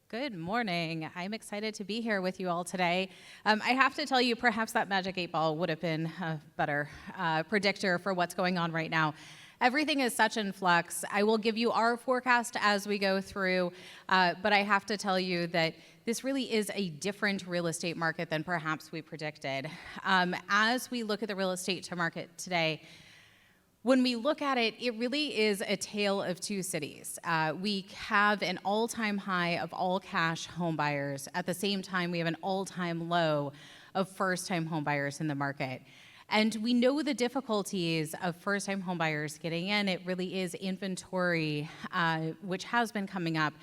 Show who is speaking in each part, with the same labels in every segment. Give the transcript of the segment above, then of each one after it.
Speaker 1: Good morning. I'm excited to be here with you all today. I have to tell you, perhaps that magic 8-ball would have been a better predictor for what's going on right now. Everything is such in flux. I will give you our forecast as we go through, but I have to tell you that this really is a different real estate market than perhaps we predicted. As we look at the real estate market today, when we look at it, it really is a tale of two cities. We have an all-time high of all cash home buyers. At the same time, we have an all-time low of first-time home buyers in the market. And we know the difficulties of first-time home buyers getting in. It really is inventory, which has been coming up.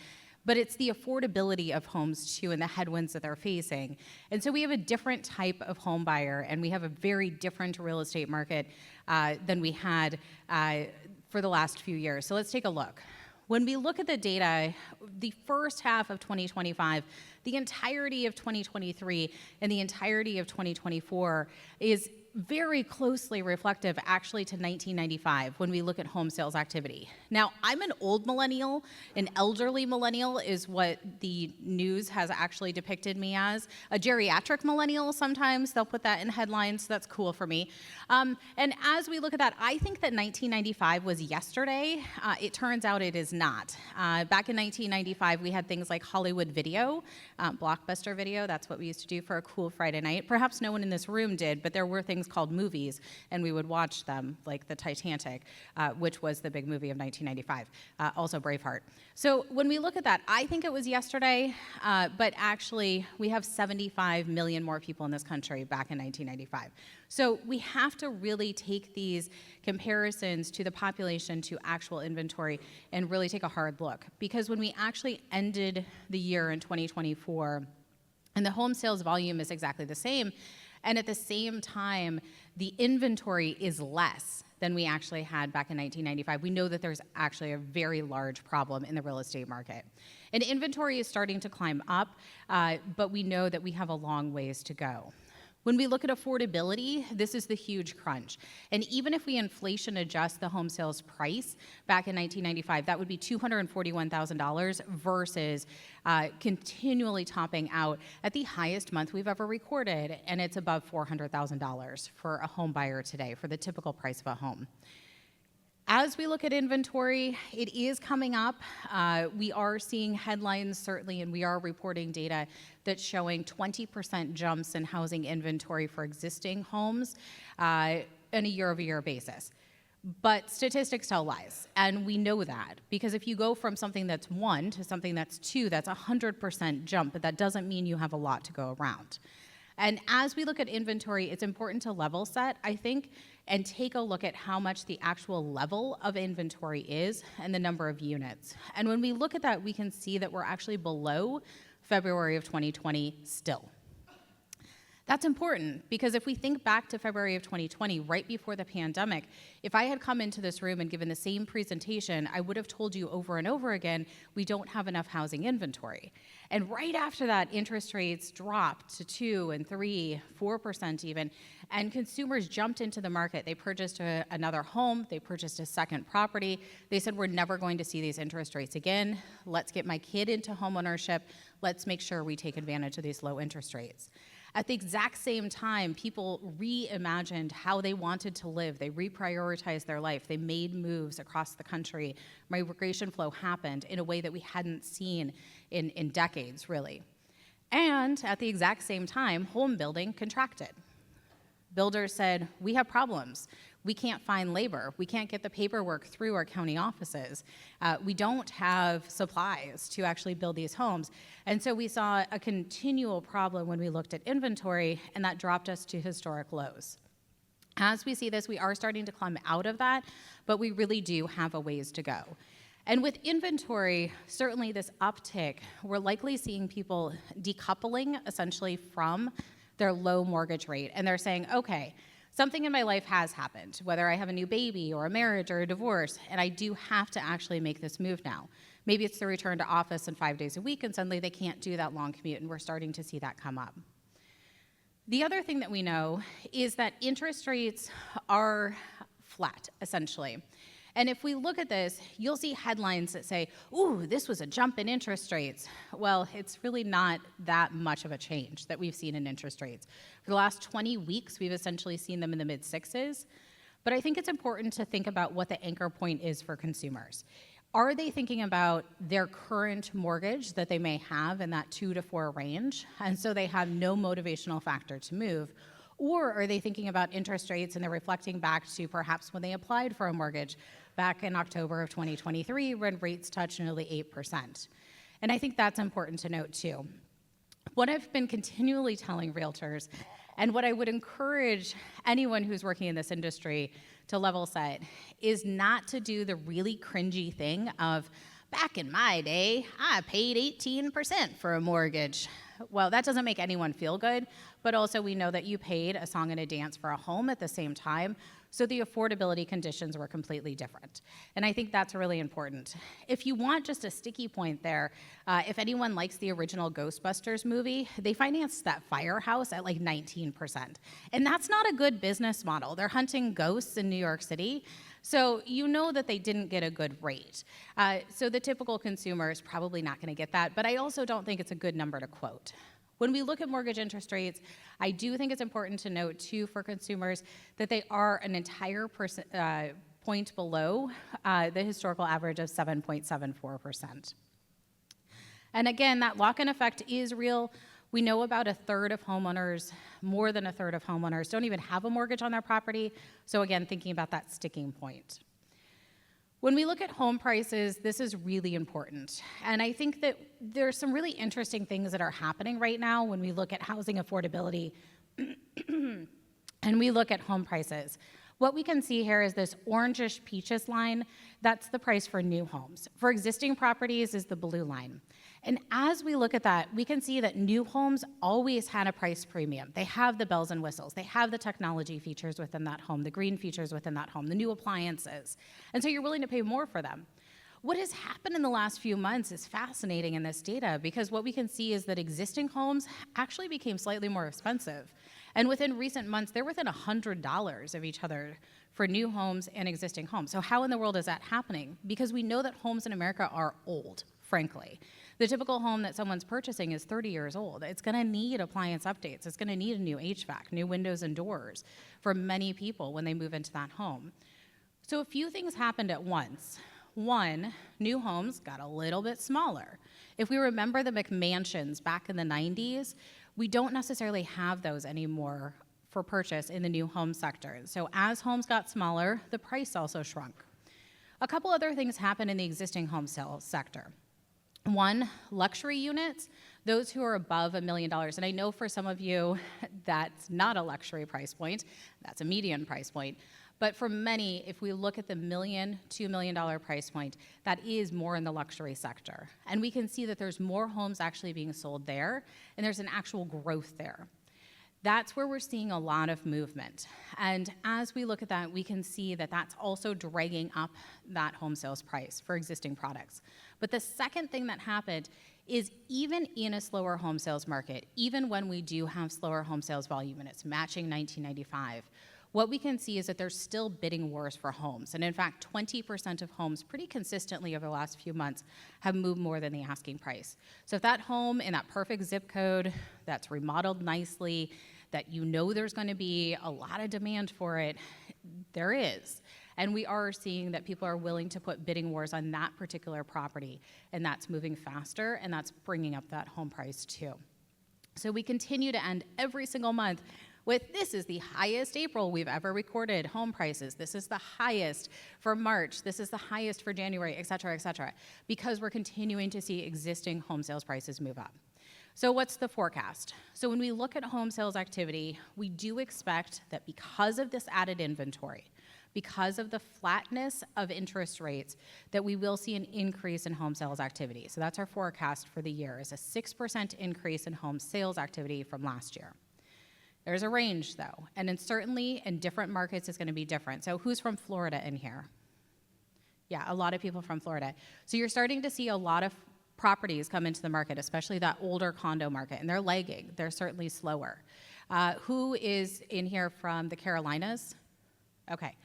Speaker 1: But it's the affordability of homes, too, and the headwinds that they're facing. And so we have a different type of home buyer, and we have a very different real estate market than we had for the last few years. So let's take a look. When we look at the data, the first half of 2025, the entirety of 2023, and the entirety of 2024 is very closely reflective actually to 1995 when we look at home sales activity. Now, I'm an old millennial. An elderly millennial is what the news has actually depicted me as. A geriatric millennial, sometimes they'll put that in headlines, so that's cool for me. And as we look at that, I think that 1995 was yesterday. It turns out it is not. Back in 1995, we had things like Hollywood Video, Blockbuster Video. That's what we used to do for a cool Friday night. Perhaps no one in this room did, but there were things called movies, and we would watch them, like the Titanic, which was the big movie of 1995, also Braveheart. So when we look at that, I think it was yesterday, but actually we have 75 million more people in this country back in 1995. So we have to really take these comparisons to the population to actual inventory and really take a hard look, because when we actually ended the year in 2024, and the home sales volume is exactly the same, and at the same time, the inventory is less than we actually had back in 1995. We know that there's actually a very large problem in the real estate market. And inventory is starting to climb up, but we know that we have a long ways to go. When we look at affordability, this is the huge crunch. And even if we inflation adjust the home sales price back in 1995, that would be $241,000 versus continually topping out at the highest month we've ever recorded, and it's above $400,000 for a home buyer today, for the typical price of a home. As we look at inventory, it is coming up. We are seeing headlines, certainly, and we are reporting data that's showing 20% jumps in housing inventory for existing homes on a year-over-year basis. But statistics tell lies, and we know that, because if you go from something that's 1 to something that's 2, that's a 100% jump, but that doesn't mean you have a lot to go around. And as we look at inventory, it's important to level set, I think, and take a look at how much the actual level of inventory is and the number of units. And when we look at that, we can see that we're actually below February of 2020 still. That's important, because if we think back to February of 2020, right before the pandemic, if I had come into this room and given the same presentation, I would have told you over and over again, we don't have enough housing inventory. And right after that, interest rates dropped to 2 and 3, 4% even, and consumers jumped into the market. They purchased another home, they purchased a second property. They said, we're never going to see these interest rates again. Let's get my kid into homeownership. Let's make sure we take advantage of these low interest rates. At the exact same time, people reimagined how they wanted to live. They reprioritized their life. They made moves across the country. Migration flow happened in a way that we hadn't seen in decades, really. And at the exact same time, home building contracted. Builders said, we have problems. We can't find labor. We can't get the paperwork through our county offices. We don't have supplies to actually build these homes. And so we saw a continual problem when we looked at inventory, and that dropped us to historic lows. As we see this, we are starting to climb out of that, but we really do have a ways to go. And with inventory, certainly this uptick, we're likely seeing people decoupling essentially from their low mortgage rate. And they're saying, okay, something in my life has happened, whether I have a new baby or a marriage or a divorce, and I do have to actually make this move now. Maybe it's the return to office and 5 days a week, and suddenly they can't do that long commute, and we're starting to see that come up. The other thing that we know is that interest rates are flat, essentially. And if we look at this, you'll see headlines that say, ooh, this was a jump in interest rates. Well, it's really not that much of a change that we've seen in interest rates. For the last 20 weeks, we've essentially seen them in the mid-sixes. But I think it's important to think about what the anchor point is for consumers. Are they thinking about their current mortgage that they may have in that 2 to 4 range, and so they have no motivational factor to move? Or are they thinking about interest rates and they're reflecting back to perhaps when they applied for a mortgage back in October of 2023 when rates touched nearly 8%? And I think that's important to note too. What I've been continually telling realtors, and what I would encourage anyone who's working in this industry to level set, is not to do the really cringy thing of, back in my day, I paid 18% for a mortgage. Well, that doesn't make anyone feel good, but also we know that you paid a song and a dance for a home at the same time, so the affordability conditions were completely different. And I think that's really important. If you want just a sticky point there, if anyone likes the original Ghostbusters movie, they financed that firehouse at like 19%. And that's not a good business model. They're hunting ghosts in New York City, so you know that they didn't get a good rate. So the typical consumer is probably not gonna get that, but I also don't think it's a good number to quote. When we look at mortgage interest rates, I do think it's important to note too for consumers that they are an entire point below the historical average of 7.74%. And again, that lock-in effect is real. We know about a third of homeowners, more than a third of homeowners, don't even have a mortgage on their property. So again, thinking about that sticking point. When we look at home prices, this is really important. And I think that there's some really interesting things that are happening right now when we look at housing affordability and we look at home prices. What we can see here is this orangish peaches line. That's the price for new homes. For existing properties is the blue line. And as we look at that, we can see that new homes always had a price premium. They have the bells and whistles. They have the technology features within that home, the green features within that home, the new appliances. And so you're willing to pay more for them. What has happened in the last few months is fascinating in this data, because what we can see is that existing homes actually became slightly more expensive. And within recent months, they're within $100 of each other for new homes and existing homes. So how in the world is that happening? Because we know that homes in America are old, frankly. The typical home that someone's purchasing is 30 years old. It's gonna need appliance updates. It's gonna need a new HVAC, new windows and doors for many people when they move into that home. So a few things happened at once. One, new homes got a little bit smaller. If we remember the McMansions back in the 90s, we don't necessarily have those anymore for purchase in the new home sector. So as homes got smaller, the price also shrunk. A couple other things happened in the existing home sales sector. One, luxury units, those who are above $1 million. And I know for some of you, that's not a luxury price point, that's a median price point. But for many, if we look at the $1 million, $2 million price point, that is more in the luxury sector. And we can see that there's more homes actually being sold there, and there's an actual growth there. That's where we're seeing a lot of movement. And as we look at that, we can see that that's also dragging up that home sales price for existing products. But the second thing that happened is even in a slower home sales market, even when we do have slower home sales volume and it's matching 1995, what we can see is that there's still bidding wars for homes. And in fact, 20% of homes pretty consistently over the last few months have moved more than the asking price. So if that home in that perfect zip code that's remodeled nicely, that you know there's going to be a lot of demand for it, there is. And we are seeing that people are willing to put bidding wars on that particular property, and that's moving faster, and that's bringing up that home price too. So we continue to end every single month with, this is the highest April we've ever recorded home prices. This is the highest for March. This is the highest for January, et cetera, because we're continuing to see existing home sales prices move up. So what's the forecast? So when we look at home sales activity, we do expect that because of this added inventory, because of the flatness of interest rates, that we will see an increase in home sales activity. So that's our forecast for the year, is a 6% increase in home sales activity from last year. There's a range though, and then certainly in different markets it's gonna be different. So who's from Florida in here? Yeah, a lot of people from Florida. So you're starting to see a lot of properties come into the market, especially that older condo market, and they're lagging. They're certainly slower. Who is in here from the Carolinas? Okay.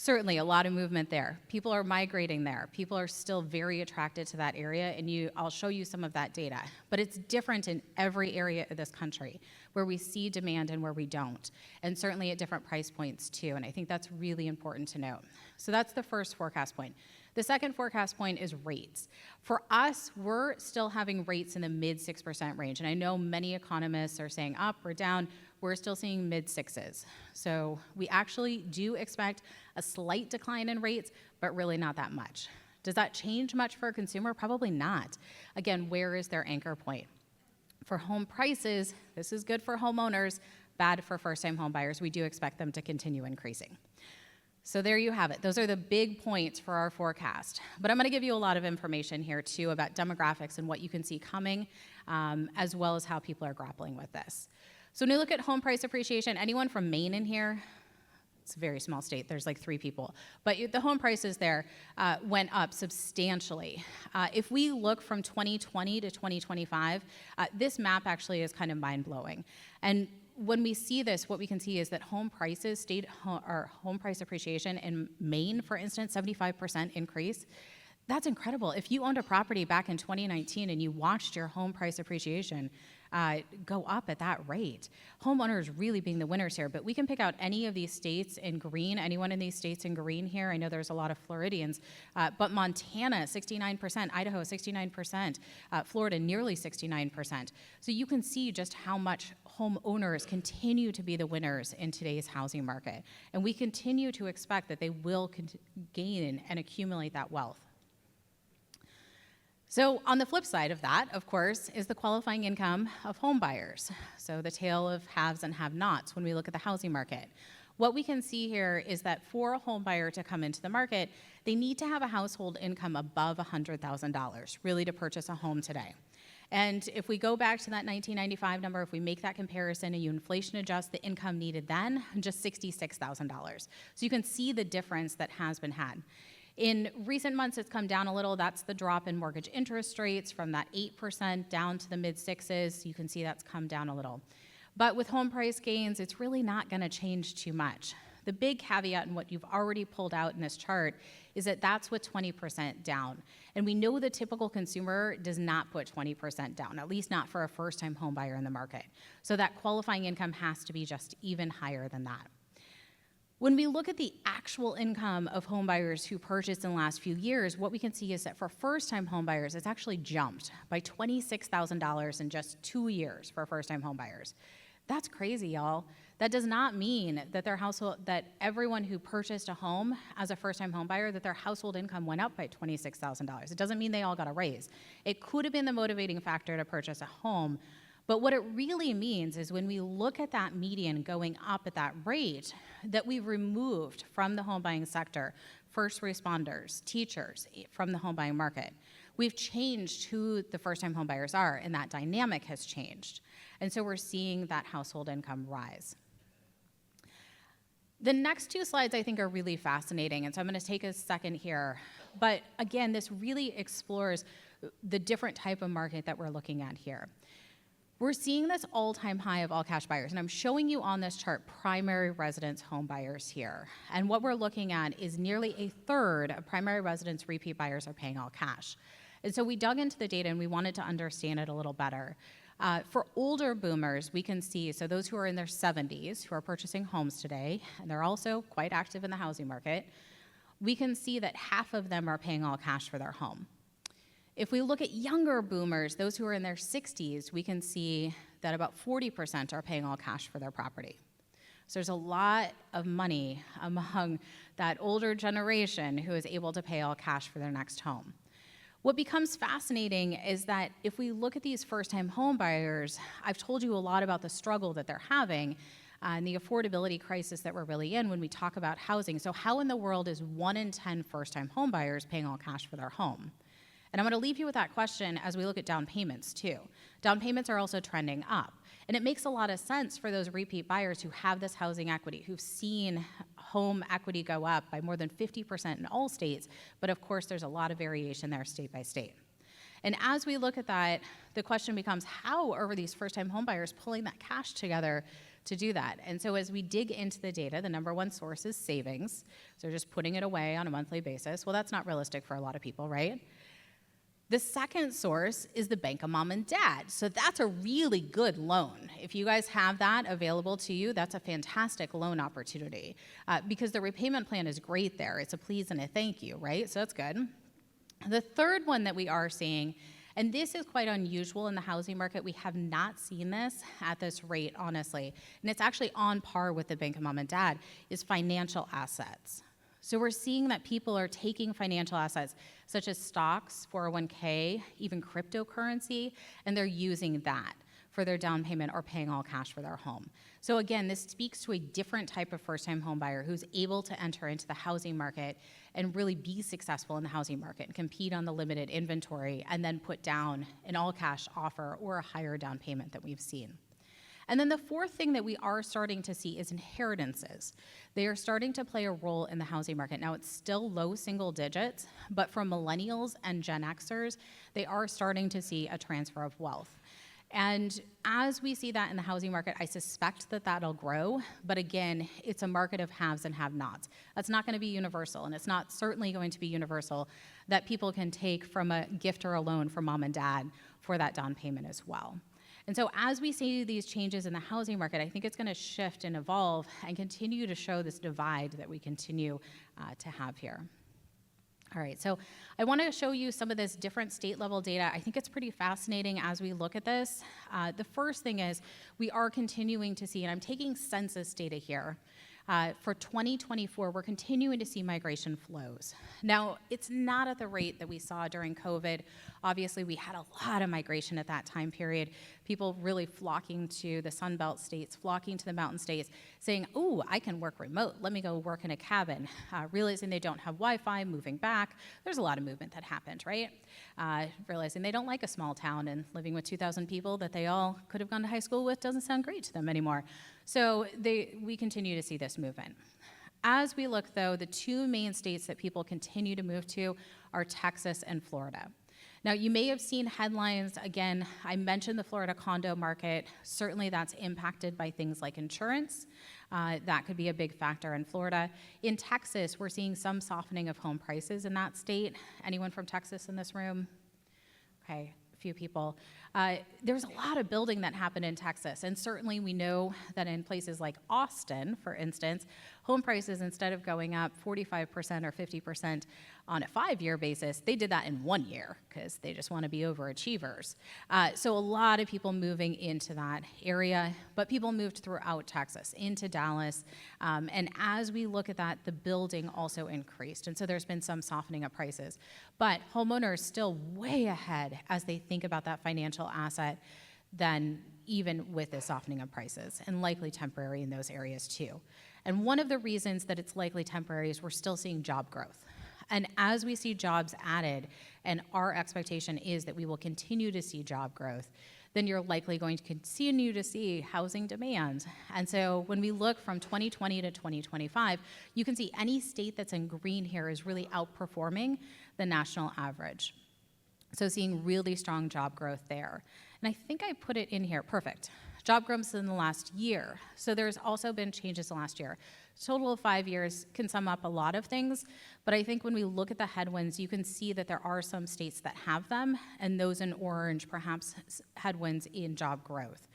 Speaker 1: Certainly a lot of movement there. People are migrating there. People are still very attracted to that area, and I'll show you some of that data. But it's different in every area of this country, where we see demand and where we don't, and certainly at different price points too, and I think that's really important to note. So that's the first forecast point. The second forecast point is rates. For us, we're still having rates in the mid 6% range, and I know many economists are saying up or down. We're still seeing mid sixes. So we actually do expect a slight decline in rates, but really not that much. Does that change much for a consumer? Probably not. Again, where is their anchor point? For home prices, this is good for homeowners, bad for first-time home buyers. We do expect them to continue increasing. So there you have it. Those are the big points for our forecast. But I'm going to give you a lot of information here, too, about demographics and what you can see coming, as well as how people are grappling with this. So when you look at home price appreciation, anyone from Maine in here? It's a very small state. There's like 3 people. But the home prices there went up substantially. If we look from 2020 to 2025, this map actually is kind of mind-blowing. And when we see this, what we can see is that home prices home price appreciation in Maine, for instance, 75% increase. That's incredible. If you owned a property back in 2019 and you watched your home price appreciation go up at that rate, homeowners really being the winners here. But we can pick out any of these states in green, anyone in these states in green here. I know there's a lot of Floridians, but Montana, 69%, Idaho, 69%, Florida, nearly 69%. So you can see just how much homeowners continue to be the winners in today's housing market. And we continue to expect that they will gain and accumulate that wealth. So on the flip side of that, of course, is the qualifying income of home buyers. So the tale of haves and have-nots when we look at the housing market. What we can see here is that for a home buyer to come into the market, they need to have a household income above $100,000, really, to purchase a home today. And if we go back to that 1995 number, if we make that comparison and you inflation adjust the income needed then, just $66,000. So you can see the difference that has been had. In recent months, it's come down a little. That's the drop in mortgage interest rates from that 8% down to the mid-6s. You can see that's come down a little. But with home price gains, it's really not going to change too much. The big caveat in what you've already pulled out in this chart is that that's with 20% down. And we know the typical consumer does not put 20% down, at least not for a first-time home buyer in the market. So that qualifying income has to be just even higher than that. When we look at the actual income of home buyers who purchased in the last few years, what we can see is that for first-time home buyers, it's actually jumped by $26,000 in just 2 years for first-time home buyers. That's crazy, y'all. That does not mean that that everyone who purchased a home as a first-time home buyer, that their household income went up by $26,000. It doesn't mean they all got a raise. It could have been the motivating factor to purchase a home. But what it really means is when we look at that median going up at that rate, that we've removed from the home buying sector first responders, teachers from the home buying market. We've changed who the first-time home buyers are, and that dynamic has changed. And so we're seeing that household income rise. The next 2 slides I think are really fascinating, and so I'm going to take a second here. But again, this really explores the different type of market that we're looking at here. We're seeing this all-time high of all cash buyers, and I'm showing you on this chart primary residence home buyers here. And what we're looking at is nearly a third of primary residence repeat buyers are paying all cash. And so we dug into the data and we wanted to understand it a little better. For older boomers, we can see, so those who are in their 70s who are purchasing homes today, and they're also quite active in the housing market, we can see that half of them are paying all cash for their home. If we look at younger boomers, those who are in their 60s, we can see that about 40% are paying all cash for their property. So there's a lot of money among that older generation who is able to pay all cash for their next home. What becomes fascinating is that if we look at these first-time home buyers, I've told you a lot about the struggle that they're having and the affordability crisis that we're really in when we talk about housing. So how in the world is 1 in 10 first-time home buyers paying all cash for their home? And I'm going to leave you with that question as we look at down payments too. Down payments are also trending up. And it makes a lot of sense for those repeat buyers who have this housing equity, who've seen home equity go up by more than 50% in all states. But of course, there's a lot of variation there state by state. And as we look at that, the question becomes, how are these first-time home buyers pulling that cash together to do that. And so as we dig into the data, the number one source is savings. So just putting it away on a monthly basis. Well, that's not realistic for a lot of people, right? The second source is the bank of mom and dad. So that's a really good loan. If you guys have that available to you, that's a fantastic loan opportunity because the repayment plan is great there. It's a please and a thank you, right? So that's good. The third one that we are seeing, and this is quite unusual in the housing market, we have not seen this at this rate, honestly, and it's actually on par with the bank of mom and dad, is financial assets. So we're seeing that people are taking financial assets such as stocks, 401k, even cryptocurrency, and they're using that for their down payment or paying all cash for their home. So again, this speaks to a different type of first-time home buyer who's able to enter into the housing market and really be successful in the housing market and compete on the limited inventory and then put down an all-cash offer or a higher down payment that we've seen. And then the fourth thing that we are starting to see is inheritances. They are starting to play a role in the housing market. Now, it's still low single digits, but for millennials and Gen Xers, they are starting to see a transfer of wealth. And as we see that in the housing market, I suspect that that'll grow. But again, it's a market of haves and have-nots. That's not going to be universal, and it's not certainly going to be universal that people can take from a gift or a loan from mom and dad for that down payment as well. And so as we see these changes in the housing market, I think it's going to shift and evolve and continue to show this divide that we continue to have here. All right, so I want to show you some of this different state level data. I think it's pretty fascinating as we look at this. The first thing is we are continuing to see, and I'm taking census data here, for 2024, we're continuing to see migration flows. Now, it's not at the rate that we saw during COVID. Obviously, we had a lot of migration at that time period. People really flocking to the Sun Belt states, flocking to the mountain states, saying, "Ooh, I can work remote. Let me go work in a cabin." Realizing they don't have Wi-Fi, moving back. There's a lot of movement that happened, right? Realizing they don't like a small town, and living with 2,000 people that they all could have gone to high school with doesn't sound great to them anymore. So we continue to see this movement. As we look, though, the two main states that people continue to move to are Texas and Florida. Now, you may have seen headlines. Again, I mentioned the Florida condo market. Certainly, that's impacted by things like insurance. That could be a big factor in Florida. In Texas, we're seeing some softening of home prices in that state. Anyone from Texas in this room? Okay, a few people. There's a lot of building that happened in Texas, and certainly we know that in places like Austin, for instance, home prices, instead of going up 45% or 50% on a 5-year basis, they did that in 1 year because they just want to be overachievers. So a lot of people moving into that area, but people moved throughout Texas, into Dallas, and as we look at that, the building also increased, and so there's been some softening of prices. But homeowners still way ahead as they think about that financial asset than even with the softening of prices, and likely temporary in those areas too. And one of the reasons that it's likely temporary is we're still seeing job growth. And as we see jobs added, and our expectation is that we will continue to see job growth, then you're likely going to continue to see housing demand. And so when we look from 2020 to 2025, you can see any state that's in green here is really outperforming the national average. So seeing really strong job growth there. And I think I put it in here, perfect. Job growth in the last year. So there's also been changes in the last year. A total of 5 years can sum up a lot of things, but I think when we look at the headwinds, you can see that there are some states that have them, and those in orange perhaps headwinds in job growth.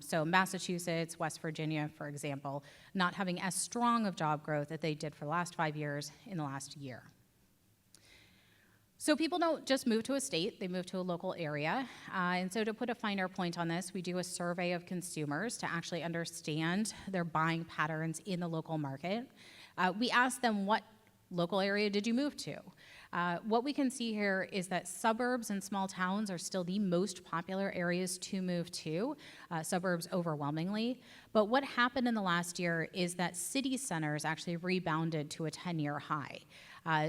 Speaker 1: So Massachusetts, West Virginia, for example, not having as strong of job growth that they did for the last 5 years in the last year. So people don't just move to a state, they move to a local area. And so to put a finer point on this, we do a survey of consumers to actually understand their buying patterns in the local market. We ask them, what local area did you move to? What we can see here is that suburbs and small towns are still the most popular areas to move to, suburbs overwhelmingly. But what happened in the last year is that city centers actually rebounded to a 10-year high.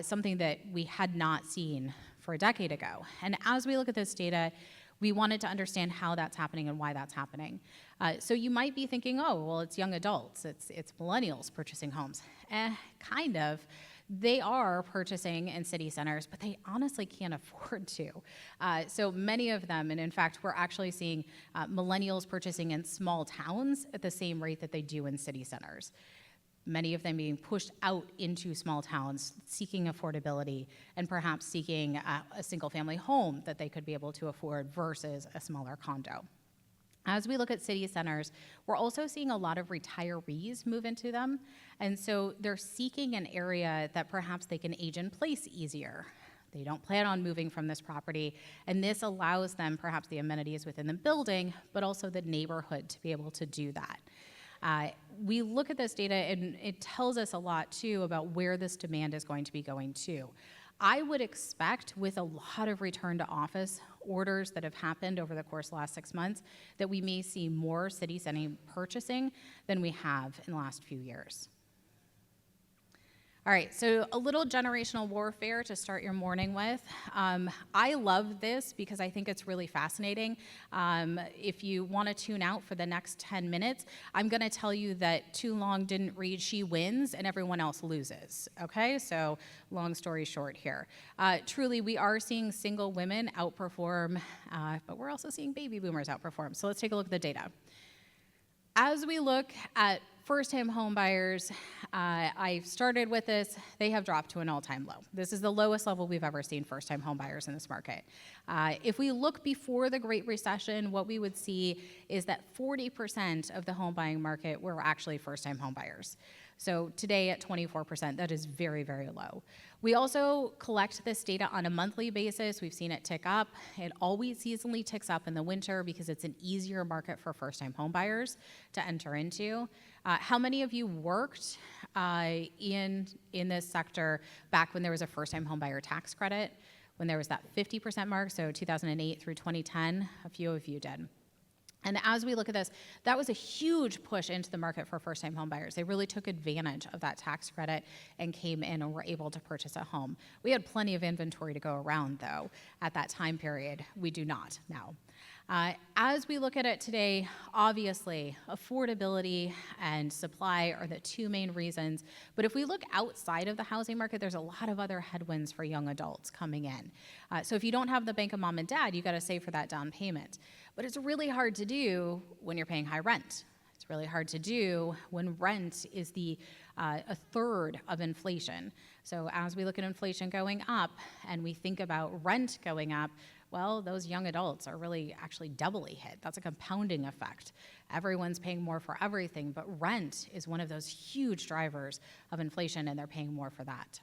Speaker 1: Something that we had not seen for a decade ago. And as we look at this data, we wanted to understand how that's happening and why that's happening. So you might be thinking, oh, well, it's young adults, it's millennials purchasing homes. Kind of. they are purchasing in city centers, but they honestly can't afford to. So many of them, and in fact, we're actually seeing millennials purchasing in small towns at the same rate that they do in city centers. Many of them being pushed out into small towns, seeking affordability, and perhaps seeking a single-family home that they could be able to afford versus a smaller condo. As we look at city centers, we're also seeing a lot of retirees move into them, and so they're seeking an area that perhaps they can age in place easier. They don't plan on moving from this property, and this allows them perhaps the amenities within the building, but also the neighborhood to be able to do that. We look at this data, and it tells us a lot, too, about where this demand is going to be going to. I would expect, with a lot of return to office orders that have happened over the course of the last 6 months, that we may see more city center purchasing than we have in the last few years. All right, so a little generational warfare to start your morning with. I love this because I think it's really fascinating. If you want to tune out for the next 10 minutes, I'm going to tell you that too long didn't read she wins and everyone else loses, okay? So long story short here. Truly, we are seeing single women outperform, but we're also seeing baby boomers outperform. So let's take a look at the data. As we look at first-time home buyers, I started with this, they have dropped to an all-time low. This is the lowest level we've ever seen first-time home buyers in this market. If we look before the Great Recession, what we would see is that 40% of the home buying market were actually first-time home buyers. So today at 24%, that is very, very low. We also collect this data on a monthly basis. We've seen it tick up. It always seasonally ticks up in the winter because it's an easier market for first-time home buyers to enter into. How many of you worked in this sector back when there was a first-time home buyer tax credit, when there was that 50% mark, so 2008 through 2010? A few of you did. And as we look at this, that was a huge push into the market for first-time home buyers. They really took advantage of that tax credit and came in and were able to purchase a home. We had plenty of inventory to go around, though, at that time period. We do not now. As we look at it today, obviously, affordability and supply are the two main reasons. But if we look outside of the housing market, there's a lot of other headwinds for young adults coming in. So if you don't have the bank of mom and dad, you got to save for that down payment. But it's really hard to do when you're paying high rent. It's really hard to do when rent is a third of inflation. So as we look at inflation going up and we think about rent going up, well, those young adults are really actually doubly hit. That's a compounding effect. Everyone's paying more for everything, but rent is one of those huge drivers of inflation, and they're paying more for that.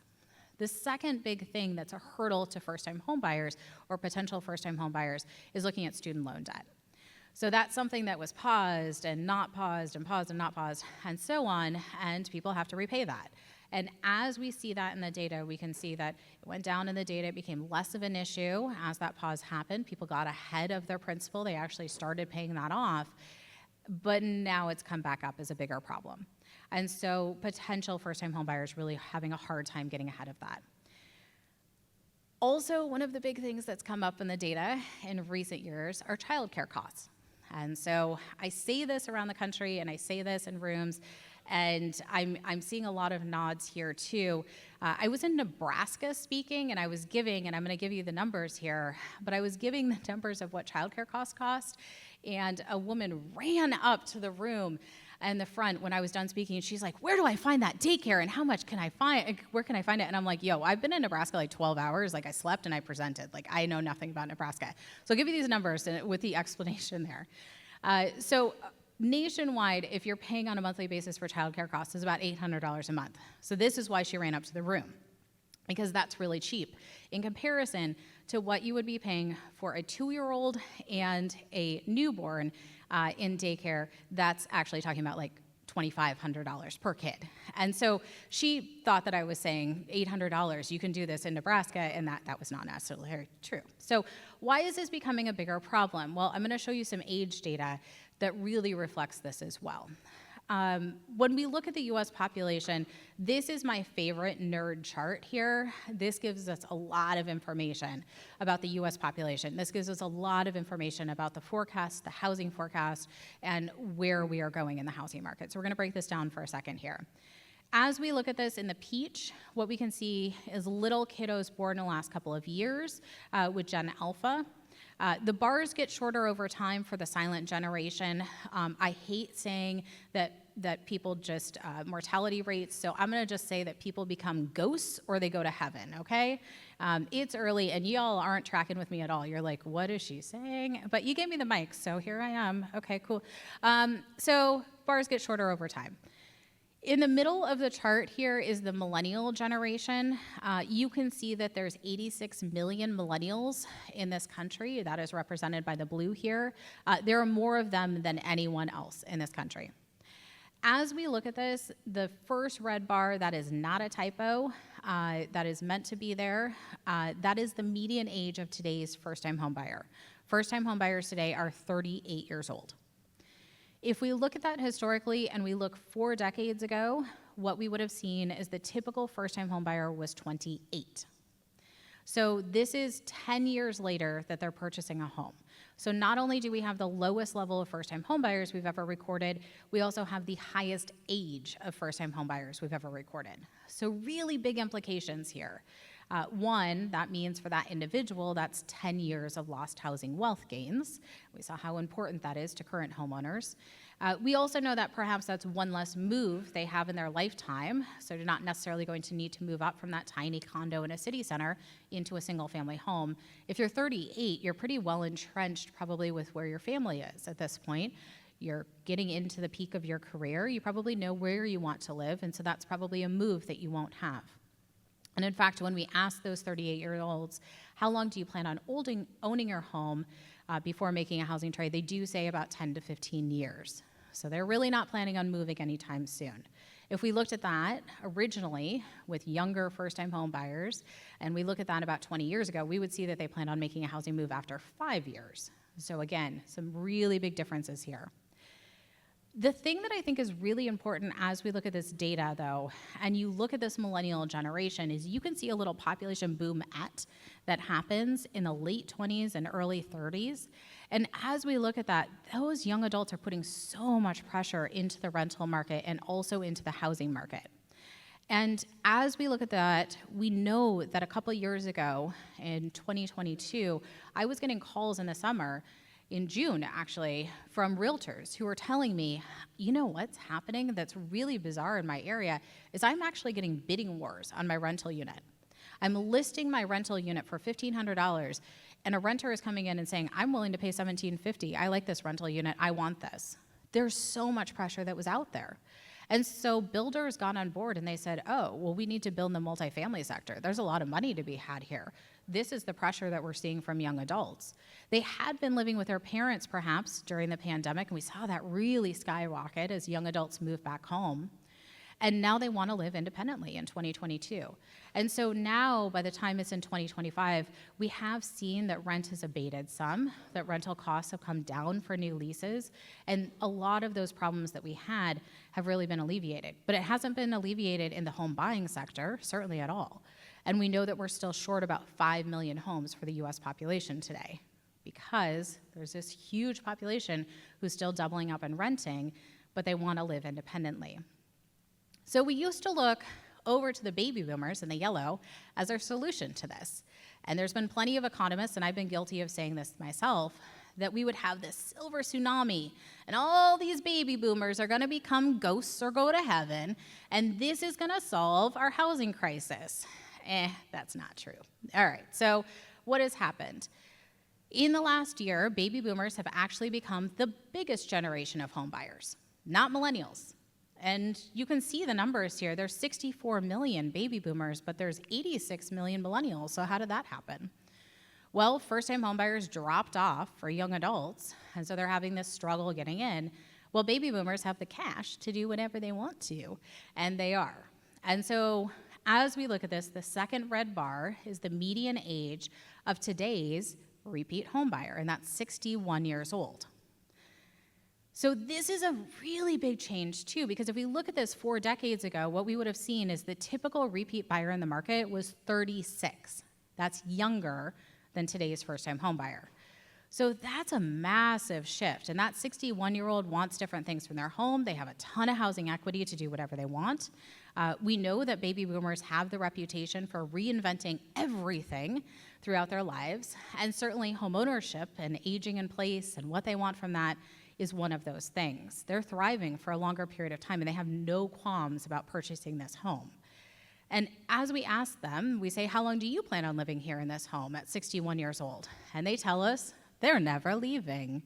Speaker 1: The second big thing that's a hurdle to first-time home buyers or potential first-time home buyers is looking at student loan debt. So that's something that was paused and not paused and paused and not paused and so on, and people have to repay that. And as we see that in the data, we can see that it went down in the data, it became less of an issue as that pause happened. People got ahead of their principal, they actually started paying that off, but now it's come back up as a bigger problem. And so potential first-time home buyers really having a hard time getting ahead of that. Also, one of the big things that's come up in the data in recent years are childcare costs. And so I say this around the country and I say this in rooms, and I'm seeing a lot of nods here too. I was in Nebraska speaking, and I was giving, and I'm going to give you the numbers here, but I was giving the numbers of what childcare costs cost, and a woman ran up to the room in the front when I was done speaking, and she's like, "Where do I find that daycare, and how much can I find? Where can I find it?" And I'm like, "Yo, I've been in Nebraska like 12 hours. Like I slept and I presented. Like I know nothing about Nebraska." So I'll give you these numbers with the explanation there. So nationwide, if you're paying on a monthly basis for childcare costs, is about $800 a month. So this is why she ran up to the room, because that's really cheap in comparison to what you would be paying for a 2-year-old and a newborn in daycare. That's actually talking about like $2,500 per kid. And so she thought that I was saying $800, you can do this in Nebraska, and that was not necessarily true. So why is this becoming a bigger problem? Well, I'm going to show you some age data that really reflects this as well. When we look at the US population, this is my favorite nerd chart here. This gives us a lot of information about the US population. This gives us a lot of information about the forecast, the housing forecast, and where we are going in the housing market. So we're going to break this down for a second here. As we look at this in the peach, what we can see is little kiddos born in the last couple of years with Gen Alpha. The bars get shorter over time for the silent generation. I hate saying that people just, mortality rates, so I'm gonna just say that people become ghosts or they go to heaven, okay? It's early and y'all aren't tracking with me at all. You're like, what is she saying? But you gave me the mic, so here I am. Okay, cool. So bars get shorter over time. In the middle of the chart here is the millennial generation. You can see that there's 86 million millennials in this country. That is represented by the blue here. There are more of them than anyone else in this country. As we look at this, the first red bar, that is not a typo, that is meant to be there, that is the median age of today's first-time home buyer. First-time home buyers today are 38 years old. If we look at that historically and we look 4 decades ago, what we would have seen is the typical first-time home buyer was 28. So this is 10 years later that they're purchasing a home. So not only do we have the lowest level of first-time home buyers we've ever recorded, we also have the highest age of first-time home buyers we've ever recorded. So really big implications here. One, that means for that individual, that's 10 years of lost housing wealth gains. We saw how important that is to current homeowners. We also know that perhaps that's one less move they have in their lifetime, so they're not necessarily going to need to move up from that tiny condo in a city center into a single family home. If you're 38, you're pretty well entrenched probably with where your family is at this point. You're getting into the peak of your career. You probably know where you want to live, and so that's probably a move that you won't have. And in fact, when we ask those 38-year-olds, how long do you plan on owning your home before making a housing trade, they do say about 10 to 15 years. So they're really not planning on moving anytime soon. If we looked at that originally with younger first-time home buyers, and we look at that about 20 years ago, we would see that they plan on making a housing move after 5 years. So again, some really big differences here. The thing that I think is really important as we look at this data, though, and you look at this millennial generation, is you can see a little population boom that happens in the late 20s and early 30s. And as we look at that, those young adults are putting so much pressure into the rental market and also into the housing market. And as we look at that, we know that a couple of years ago, in 2022, I was getting calls in the summer, in June, actually, from realtors who were telling me, you know what's happening that's really bizarre in my area is I'm actually getting bidding wars on my rental unit. I'm listing my rental unit for $1,500, and a renter is coming in and saying, I'm willing to pay $1,750. I like this rental unit. I want this. There's so much pressure that was out there. And so builders got on board and they said, oh, well, we need to build in the multifamily sector. There's a lot of money to be had here. This is the pressure that we're seeing from young adults. They had been living with their parents perhaps during the pandemic, and we saw that really skyrocket as young adults moved back home. And now they want to live independently in 2022. And so now, by the time it's in 2025, we have seen that rent has abated some, that rental costs have come down for new leases, and a lot of those problems that we had have really been alleviated. But it hasn't been alleviated in the home buying sector, certainly at all. And we know that we're still short about 5 million homes for the US population today, because there's this huge population who's still doubling up and renting, but they want to live independently. So we used to look over to the baby boomers in the yellow as our solution to this. And there's been plenty of economists, and I've been guilty of saying this myself, that we would have this silver tsunami, and all these baby boomers are gonna become ghosts or go to heaven, and this is gonna solve our housing crisis. That's not true. All right, so what has happened? In the last year, baby boomers have actually become the biggest generation of home buyers, not millennials. And you can see the numbers here. There's 64 million baby boomers, but there's 86 million millennials. So how did that happen? Well, first-time homebuyers dropped off for young adults, and so they're having this struggle getting in. Well, baby boomers have the cash to do whatever they want to, and they are. And so as we look at this, the second red bar is the median age of today's repeat homebuyer, and that's 61 years old. So this is a really big change too, because if we look at this 4 decades ago, what we would have seen is the typical repeat buyer in the market was 36. That's younger than today's first-time home buyer. So that's a massive shift, and that 61-year-old wants different things from their home. They have a ton of housing equity to do whatever they want. We know that baby boomers have the reputation for reinventing everything throughout their lives, and certainly homeownership and aging in place and what they want from that is one of those things. They're thriving for a longer period of time, and they have no qualms about purchasing this home. And as we ask them, we say, how long do you plan on living here in this home at 61 years old? And they tell us they're never leaving.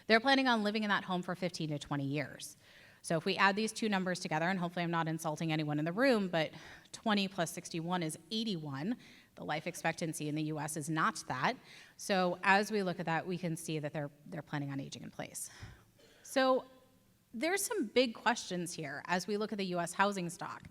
Speaker 1: They're planning on living in that home for 15 to 20 years. So if we add these two numbers together, and hopefully I'm not insulting anyone in the room, but 20 plus 61 is 81. The life expectancy in the US is not that. So as we look at that, we can see that they're planning on aging in place. So there's some big questions here as we look at the US housing stock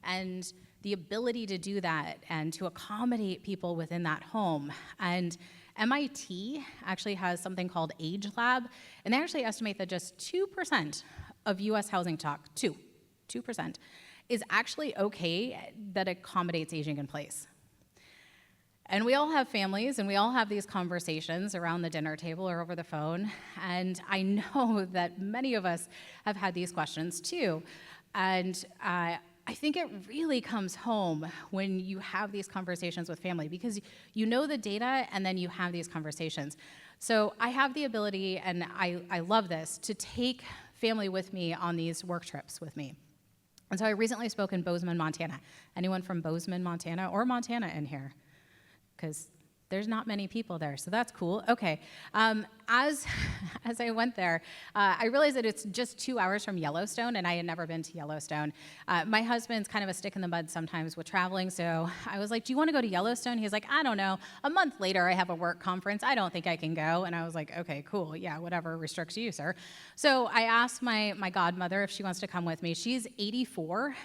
Speaker 1: and the ability to do that and to accommodate people within that home. And MIT actually has something called Age Lab, and they actually estimate that just 2% of US housing stock, 2%, is actually okay that accommodates aging in place. And we all have families, and we all have these conversations around the dinner table or over the phone, and I know that many of us have had these questions too. And I think it really comes home when you have these conversations with family, because you know the data and then you have these conversations. So I have the ability, and I love this, to take family with me on these work trips with me. And so I recently spoke in Bozeman, Montana. Anyone from Bozeman, Montana, or Montana in here? Because there's not many people there, so that's cool. Okay, as I went there, I realized that it's just 2 hours from Yellowstone, and I had never been to Yellowstone. My husband's kind of a stick in the mud sometimes with traveling, so I was like, do you want to go to Yellowstone? He's like, I don't know. A month later, I have a work conference. I don't think I can go. And I was like, okay, cool. Yeah, whatever restricts you, sir. So I asked my godmother if she wants to come with me. She's 84,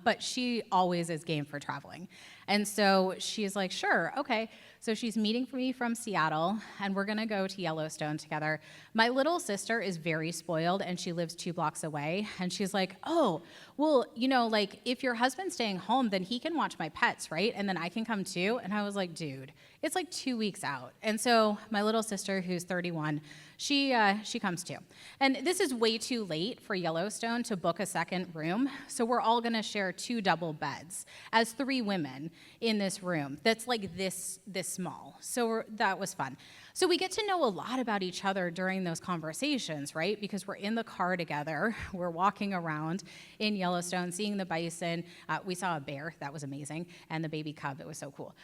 Speaker 1: but she always is game for traveling. And so she's like, sure, okay. So she's meeting me from Seattle, and we're gonna go to Yellowstone together. My little sister is very spoiled, and she lives 2 blocks away, and she's like, oh, well, you know, like, if your husband's staying home, then he can watch my pets, right? And then I can come too. And I was like, dude, it's like 2 weeks out. And so my little sister, who's 31, she comes too. And this is way too late for Yellowstone to book a second room, so we're all gonna share 2 double beds as 3 women in this room that's like this small. So that was fun. So we get to know a lot about each other during those conversations, right? Because we're in the car together, we're walking around in Yellowstone, seeing the bison. We saw a bear, that was amazing, and the baby cub, it was so cool.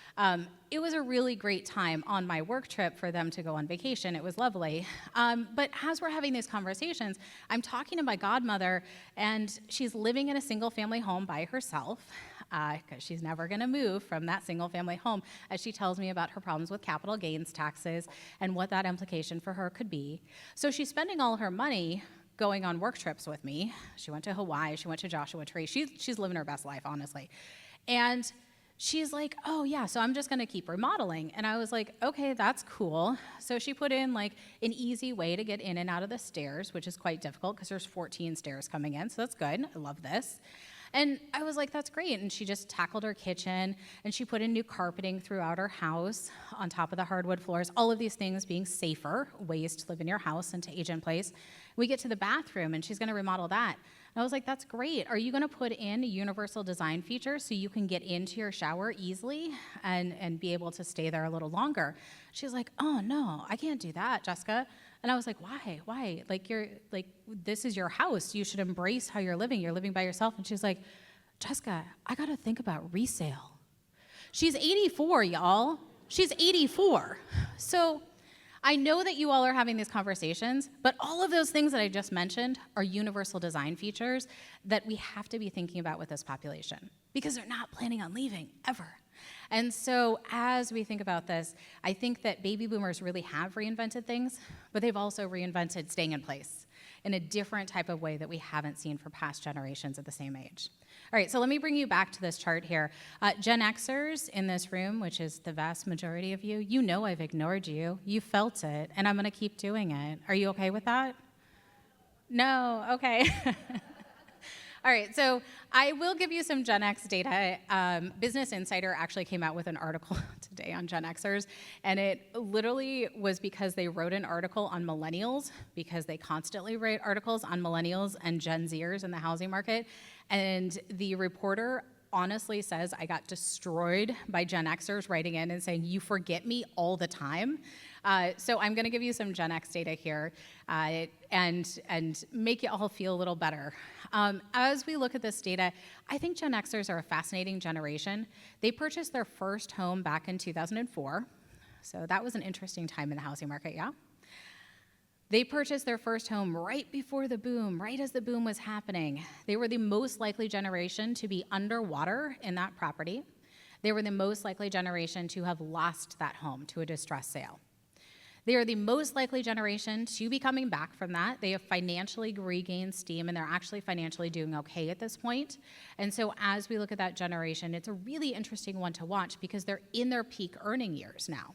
Speaker 1: It was a really great time on my work trip for them to go on vacation. It was lovely. But as we're having these conversations, I'm talking to my godmother, and she's living in a single family home by herself, because she's never gonna move from that single family home, as she tells me about her problems with capital gains taxes and what that implication for her could be. So she's spending all her money going on work trips with me. She went to Hawaii, she went to Joshua Tree. She's living her best life, honestly. And she's like, oh yeah, so I'm just gonna keep remodeling. And I was like, okay, that's cool. So she put in like an easy way to get in and out of the stairs, which is quite difficult because there's 14 stairs coming in, so that's good, I love this. And I was like, that's great. And she just tackled her kitchen, and she put in new carpeting throughout her house on top of the hardwood floors, all of these things being safer ways to live in your house and to age in place. We get to the bathroom, and she's gonna remodel that. And I was like, that's great. Are you gonna put in a universal design feature so you can get into your shower easily and be able to stay there a little longer? She's like, oh no, I can't do that, Jessica. And I was like, why? Like, this is your house. You should embrace how you're living. You're living by yourself. And she's like, Jessica, I gotta think about resale. She's 84, y'all. She's 84. So I know that you all are having these conversations, but all of those things that I just mentioned are universal design features that we have to be thinking about with this population, because they're not planning on leaving ever. And so as we think about this, I think that baby boomers really have reinvented things, but they've also reinvented staying in place in a different type of way that we haven't seen for past generations at the same age. All right, so let me bring you back to this chart here. Gen Xers in this room, which is the vast majority of you, you know I've ignored you. You felt it, and I'm gonna keep doing it. Are you okay with that? No, okay. All right, so I will give you some Gen X data. Business Insider actually came out with an article today on Gen Xers, and it literally was because they wrote an article on millennials, because they constantly write articles on millennials and Gen Zers in the housing market. And the reporter honestly says, I got destroyed by Gen Xers writing in and saying, you forget me all the time. So I'm going to give you some Gen X data here and make you all feel a little better. As we look at this data, I think Gen Xers are a fascinating generation. They purchased their first home back in 2004. So that was an interesting time in the housing market, yeah? They purchased their first home right before the boom, right as the boom was happening. They were the most likely generation to be underwater in that property. They were the most likely generation to have lost that home to a distressed sale. They are the most likely generation to be coming back from that. They have financially regained steam, and they're actually financially doing okay at this point. And so as we look at that generation, it's a really interesting one to watch because they're in their peak earning years now.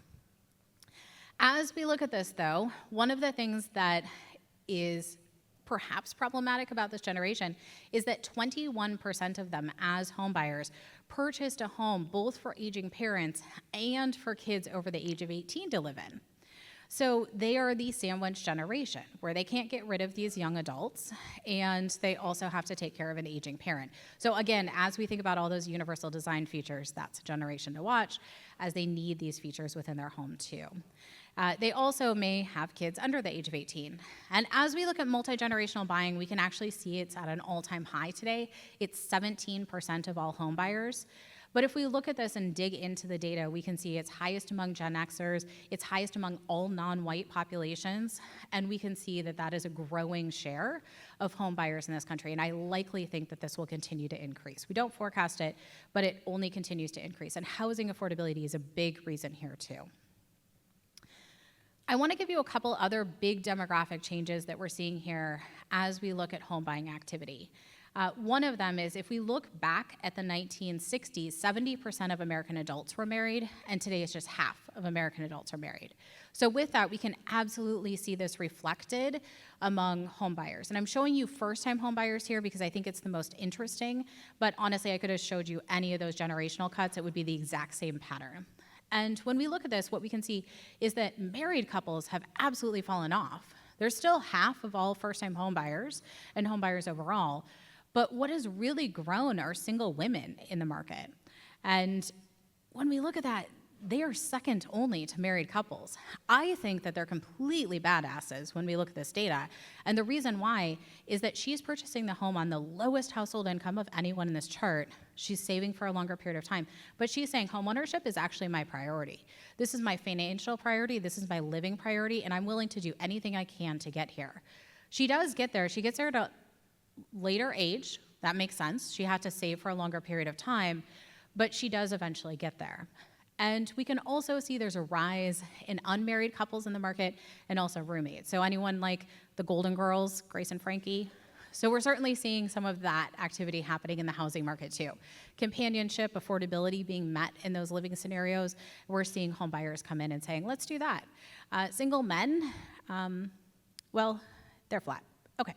Speaker 1: As we look at this, though, one of the things that is perhaps problematic about this generation is that 21% of them, as homebuyers, purchased a home both for aging parents and for kids over the age of 18 to live in. So they are the sandwich generation, where they can't get rid of these young adults, and they also have to take care of an aging parent. So again, as we think about all those universal design features, that's a generation to watch, as they need these features within their home too. They also may have kids under the age of 18. And as we look at multi-generational buying, we can actually see it's at an all-time high today. It's 17% of all home buyers. But if we look at this and dig into the data, we can see it's highest among Gen Xers, it's highest among all non-white populations, and we can see that that is a growing share of home buyers in this country, and I likely think that this will continue to increase. We don't forecast it, but it only continues to increase, and housing affordability is a big reason here too. I want to give you a couple other big demographic changes that we're seeing here as we look at home buying activity. One of them is if we look back at the 1960s, 70% of American adults were married, and today it's just half of American adults are married. So with that, we can absolutely see this reflected among home buyers. And I'm showing you first-time home buyers here because I think it's the most interesting, but honestly, I could have showed you any of those generational cuts. It would be the exact same pattern. And when we look at this, what we can see is that married couples have absolutely fallen off. They're still half of all first-time home buyers and home buyers overall, but what has really grown are single women in the market. And when we look at that, they are second only to married couples. I think that they're completely badasses when we look at this data. And the reason why is that she's purchasing the home on the lowest household income of anyone in this chart. She's saving for a longer period of time. But she's saying homeownership is actually my priority. This is my financial priority. This is my living priority. And I'm willing to do anything I can to get here. She does get there. She gets there at a later age. That makes sense. She had to save for a longer period of time. But she does eventually get there. And we can also see there's a rise in unmarried couples in the market and also roommates. So anyone like the Golden Girls, Grace and Frankie? So we're certainly seeing some of that activity happening in the housing market too. Companionship, affordability being met in those living scenarios. We're seeing home buyers come in and saying, let's do that. Single men, well, they're flat. Okay.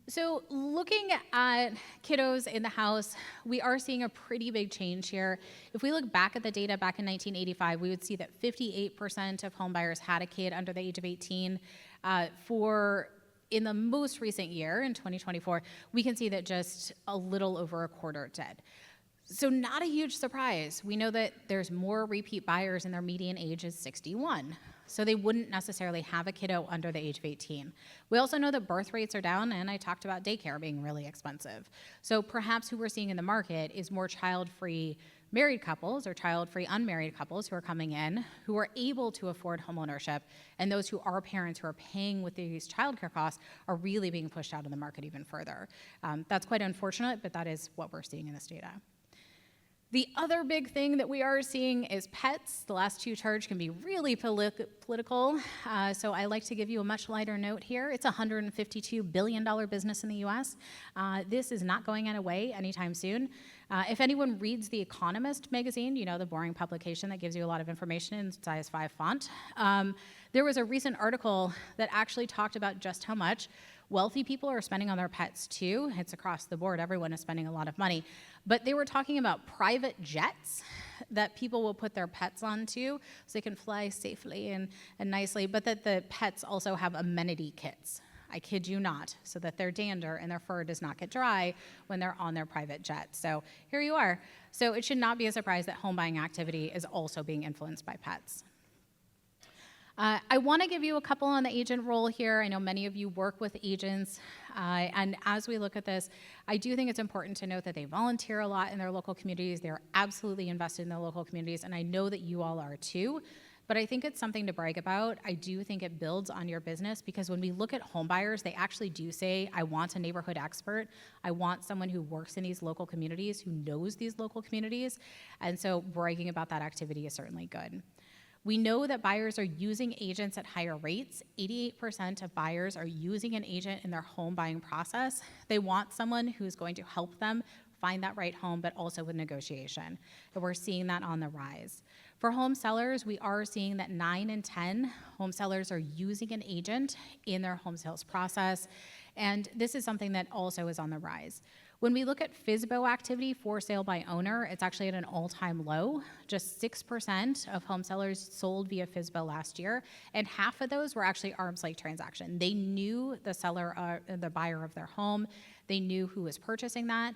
Speaker 1: So looking at kiddos in the house, we are seeing a pretty big change here. If we look back at the data back in 1985, we would see that 58% of home buyers had a kid under the age of 18. In the most recent year, in 2024, we can see that just a little over a quarter did. So not a huge surprise. We know that there's more repeat buyers and their median age is 61. So they wouldn't necessarily have a kiddo under the age of 18. We also know that birth rates are down, and I talked about daycare being really expensive. So perhaps who we're seeing in the market is more child-free married couples or child-free unmarried couples who are coming in, who are able to afford homeownership, and those who are parents who are paying with these childcare costs are really being pushed out of the market even further. That's quite unfortunate, but that is what we're seeing in this data. The other big thing that we are seeing is pets. The last two charts can be really political, so I like to give you a much lighter note here. It's a $152 billion business in the US. This is not going away anytime soon. If anyone reads the Economist magazine, you know, the boring publication that gives you a lot of information in size 5 font, there was a recent article that actually talked about just how much wealthy people are spending on their pets too. It's across the board. Everyone is spending a lot of money. But they were talking about private jets that people will put their pets onto so they can fly safely and nicely, but that the pets also have amenity kits. I kid you not, so that their dander and their fur does not get dry when they're on their private jet. So here you are. So it should not be a surprise that home buying activity is also being influenced by pets. I want to give you a couple on the agent role here. I know many of you work with agents, and as we look at this, I do think it's important to note that they volunteer a lot in their local communities. They're absolutely invested in their local communities, and I know that you all are too. But I think it's something to brag about. I do think it builds on your business, because when we look at home buyers, they actually do say, I want a neighborhood expert. I want someone who works in these local communities, who knows these local communities. And so bragging about that activity is certainly good. We know that buyers are using agents at higher rates. 88% of buyers are using an agent in their home buying process. They want someone who's going to help them find that right home, but also with negotiation. And we're seeing that on the rise. For home sellers, we are seeing that 9 in 10 home sellers are using an agent in their home sales process. And this is something that also is on the rise. When we look at FSBO activity, for sale by owner, it's actually at an all-time low. Just 6% of home sellers sold via FSBO last year, and half of those were actually arm's-length transaction. They knew the seller, the buyer of their home. They knew who was purchasing that.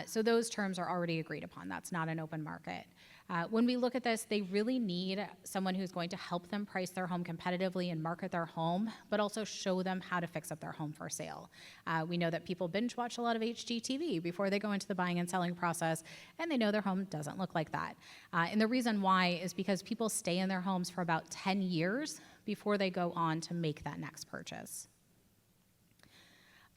Speaker 1: So those terms are already agreed upon. That's not an open market. When we look at this, they really need someone who's going to help them price their home competitively and market their home, but also show them how to fix up their home for sale. We know that people binge watch a lot of HGTV before they go into the buying and selling process, and they know their home doesn't look like that. And the reason why is because people stay in their homes for about 10 years before they go on to make that next purchase.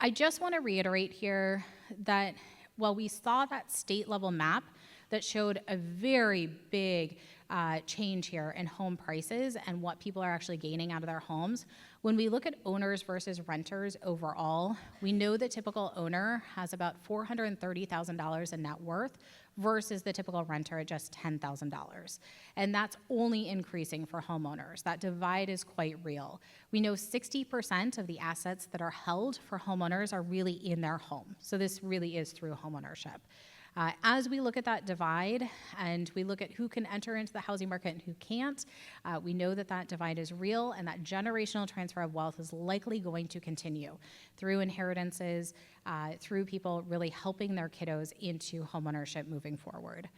Speaker 1: I just want to reiterate here that while we saw that state-level map that showed a very big change here in home prices and what people are actually gaining out of their homes, when we look at owners versus renters overall, we know the typical owner has about $430,000 in net worth versus the typical renter at just $10,000. And that's only increasing for homeowners. That divide is quite real. We know 60% of the assets that are held for homeowners are really in their home. So this really is through homeownership. As we look at that divide and we look at who can enter into the housing market and who can't, we know that that divide is real, and that generational transfer of wealth is likely going to continue through inheritances, through people really helping their kiddos into homeownership moving forward.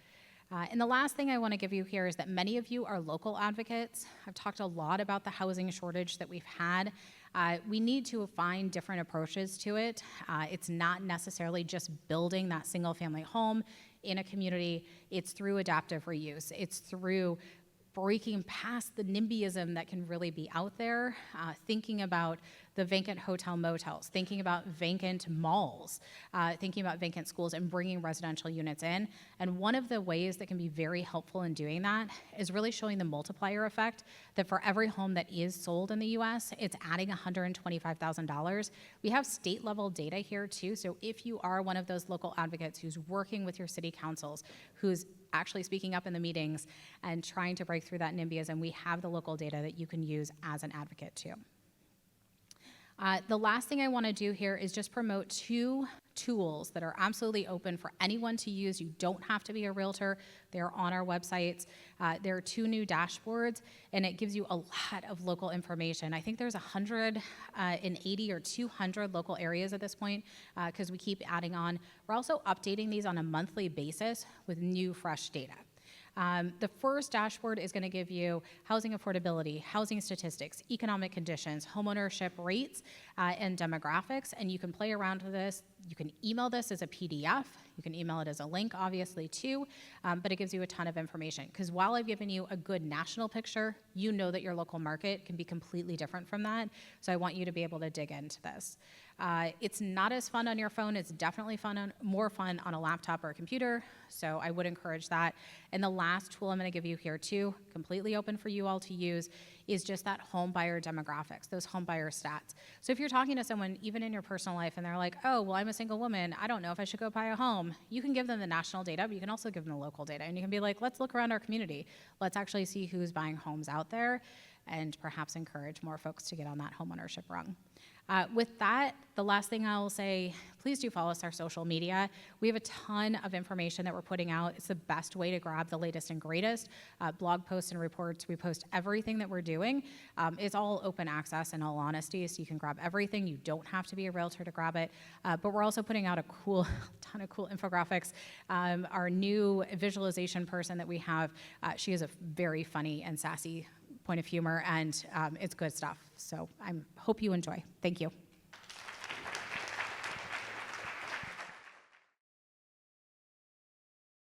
Speaker 1: And the last thing I want to give you here is that many of you are local advocates. I've talked a lot about the housing shortage that we've had. We need to find different approaches to it. It's not necessarily just building that single family home in a community. It's through adaptive reuse. It's through breaking past the NIMBYism that can really be out there, thinking about the vacant hotel motels, thinking about vacant malls, thinking about vacant schools, and bringing residential units in. And one of the ways that can be very helpful in doing that is really showing the multiplier effect that for every home that is sold in the US, it's adding $125,000. We have state level data here too, so if you are one of those local advocates who's working with your city councils, who's actually speaking up in the meetings and trying to break through that NIMBYism, we have the local data that you can use as an advocate too. The last thing I want to do here is just promote 2 tools that are absolutely open for anyone to use. You don't have to be a realtor. They're on our websites. There are 2 new dashboards, and it gives you a lot of local information. I think there's 180 or 200 local areas at this point because we keep adding on. We're also updating these on a monthly basis with new, fresh data. The first dashboard is going to give you housing affordability, housing statistics, economic conditions, homeownership rates, and demographics, and you can play around with this. You can email this as a PDF. You can email it as a link, obviously, too, but it gives you a ton of information. Because while I've given you a good national picture, you know that your local market can be completely different from that, so I want you to be able to dig into this. It's not as fun on your phone. It's definitely more fun on a laptop or a computer, so I would encourage that. And the last tool I'm going to give you here, too, completely open for you all to use, is just that home buyer demographics, those home buyer stats. So if you're talking to someone, even in your personal life, and they're like, oh, well, I'm a single woman, I don't know if I should go buy a home, you can give them the national data, but you can also give them the local data. And you can be like, let's look around our community. Let's actually see who's buying homes out there, and perhaps encourage more folks to get on that homeownership rung. With that, the last thing I will say, please do follow us on our social media. We have a ton of information that we're putting out. It's the best way to grab the latest and greatest blog posts and reports. We post everything that we're doing. It's all open access, in all honesty, so you can grab everything. You don't have to be a realtor to grab it. But we're also putting out a ton of cool infographics. Our new visualization person that we have, she has a very funny and sassy point of humor, and it's good stuff. So I hope you enjoy. Thank you.